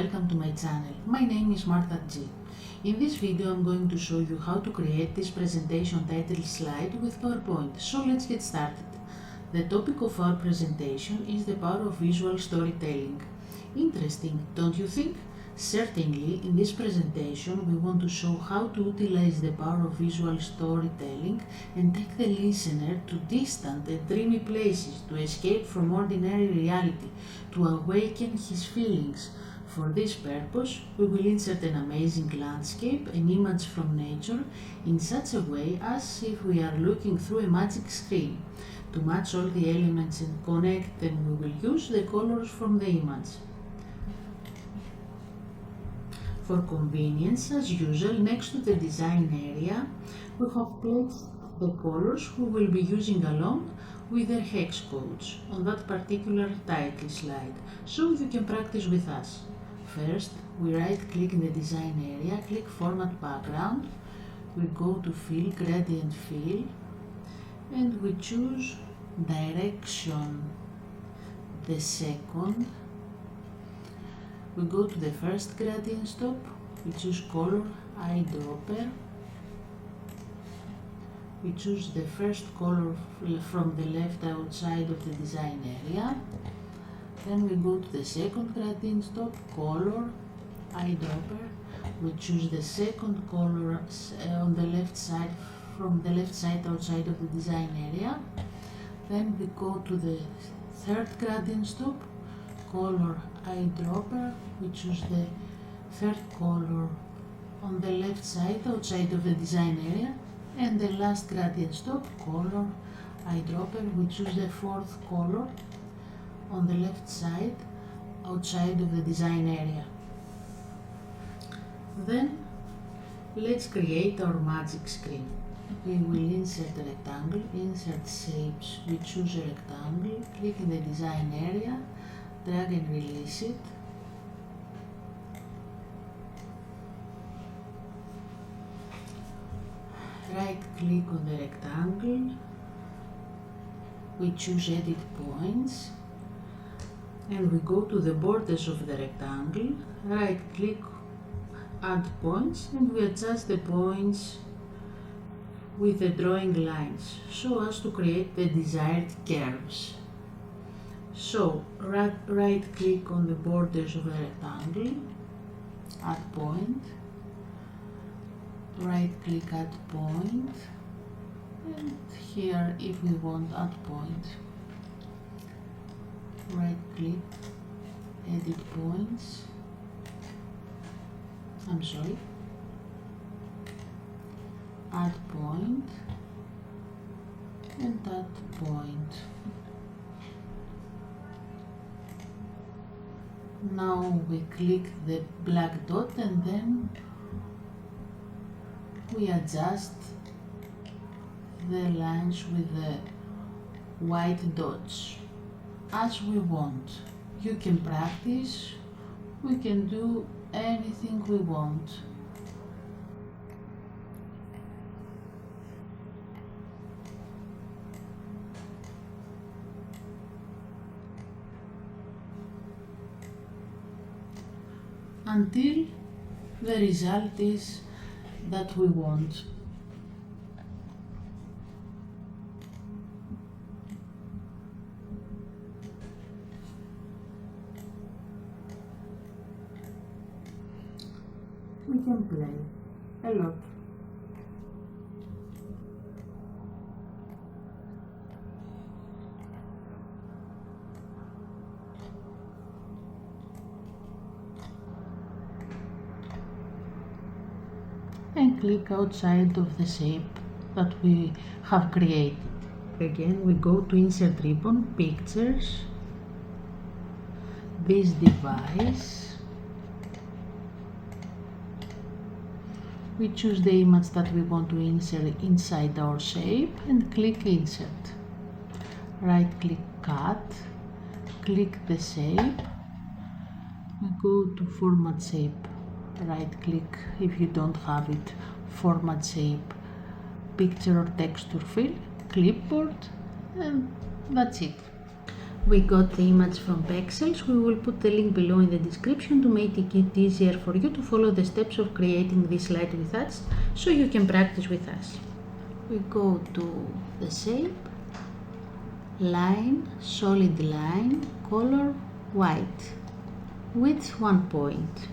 welcome to my channel. My name is Martha G. In this video I'm going to show you how to create this presentation title slide with PowerPoint. So let's get started. The topic of our presentation is the power of visual storytelling. Interesting, don't you think? Certainly, in this presentation we want to show how to utilize the power of visual storytelling and take the listener to distant and dreamy places, to escape from ordinary reality, to awaken his feelings. For this purpose, we will insert an amazing landscape, an image from nature, in such a way as if we are looking through a magic screen. To match all the elements and connect them, we will use the colors from the image. For convenience, as usual, next to the design area, we have placed the colors we will be using along with their hex codes on that particular title slide, so you can practice with us. First, we right-click in the design area, click Format Background, we go to Fill, Gradient Fill, and we choose Direction. The second, we go to the first gradient stop, we choose Color Eyedropper, we choose the first color from the left outside of the design area, then we go to the second gradient stop, Color Eyedropper, we choose the second color on the left side, from the left side outside of the design area, then we go to the third gradient stop, Color Eyedropper, we choose the third color on the left side outside of the design area, and the last gradient stop, Color Eyedropper, we choose the fourth color on the left side outside of the design area. Then let's create our magic screen. We will insert a rectangle, insert shapes, we choose a rectangle, click in the design area, drag and release it. Right click on the rectangle, we choose edit points, and we go to the borders of the rectangle, right click, add points, and we adjust the points with the drawing lines so as to create the desired curves. So right click on the borders of the rectangle, add point, right click, add point, and here if we want add point, right click, edit points, add point, and add point. Now we click the black dot and then we adjust the lines with the white dots as we want. You can practice, we can do anything we want. Until the result is that we want. We can play a lot. And click outside of the shape that we have created. Again, we go to Insert Ribbon, Pictures, this device. We choose the image that we want to insert inside our shape and click Insert. Right click, Cut, click the shape, we go to Format Shape. Right click if you don't have it, Format Shape, Picture or Texture Fill, Clipboard, and that's it. We got the image from Pexels. We will put the link below in the description to make it easier for you to follow the steps of creating this slide with us, so you can practice with us. We go to the shape, line, solid line, color, white, width 1 point.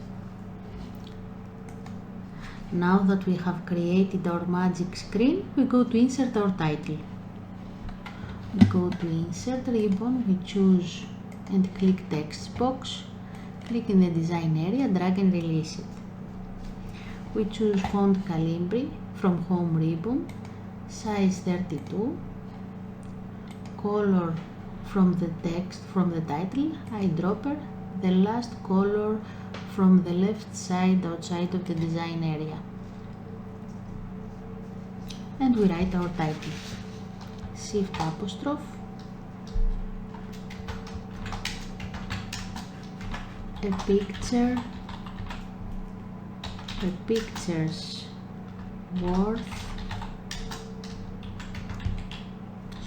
Now that we have created our magic screen, we go to insert our title. We go to insert ribbon, we choose and click text box, click in the design area, drag and release it. We choose font Calibri from home ribbon, size 32, color from the text from the title, eyedropper, the last color from the left side outside of the design area. And we write our title. Shift apostrophe, a picture's worth,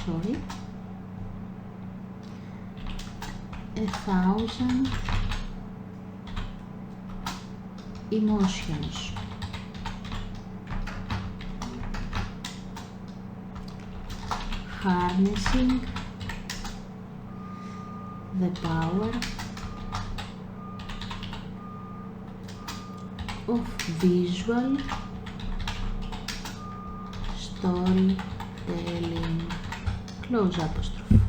1,000 emotions. Harnessing the power of visual storytelling, close apostrophe.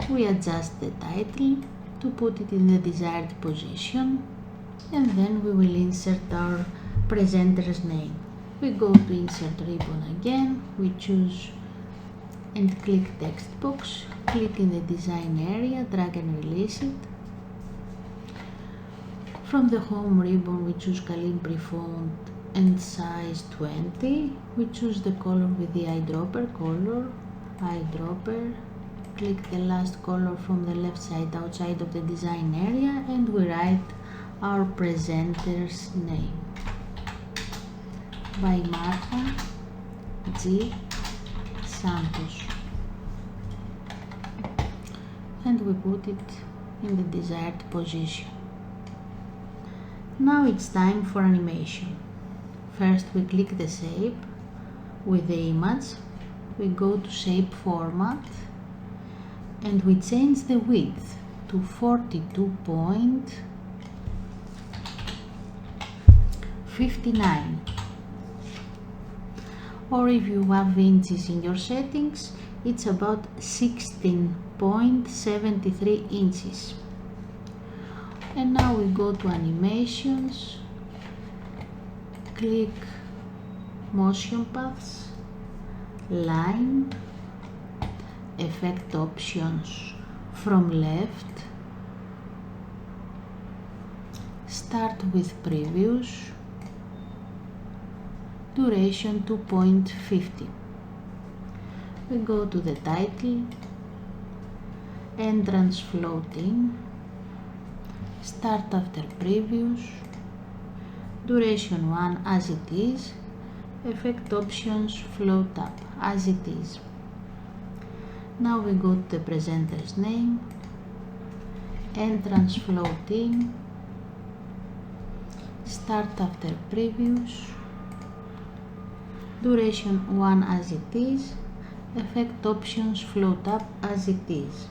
We adjust the title to put it in the desired position, and then we will insert our presenter's name. We go to insert ribbon again, we choose and click text box, click in the design area, drag and release it. From the home ribbon we choose Calibri font and size 20. We choose the color with the eyedropper, eyedropper, click the last color from the left side outside of the design area, and we write our presenter's name. By Martha G. Santos, and we put it in the desired position. Now it's time for animation. First we click the shape with the image, we go to shape format, and we change the width to 42.59. Or if you have inches in your settings, it's about 16.73 inches. And now we go to animations, click motion paths, line, effect options from left, start with previews, duration 2.50. We go to the title, entrance floating, start after previews, duration 1 as it is, effect options float up as it is. Now we go to the presenter's name, entrance floating, start after previews, duration 1 as it is, effect options float up as it is.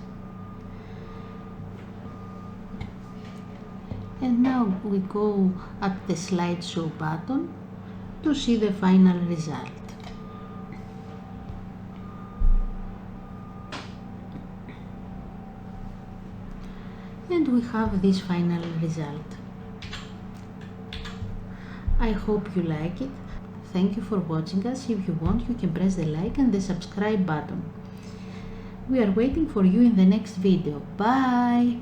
And now we go at the slideshow button to see the final result. And we have this final result. I hope you like it. Thank you for watching us. If you want, you can press the like and the subscribe button. We are waiting for you in the next video. Bye!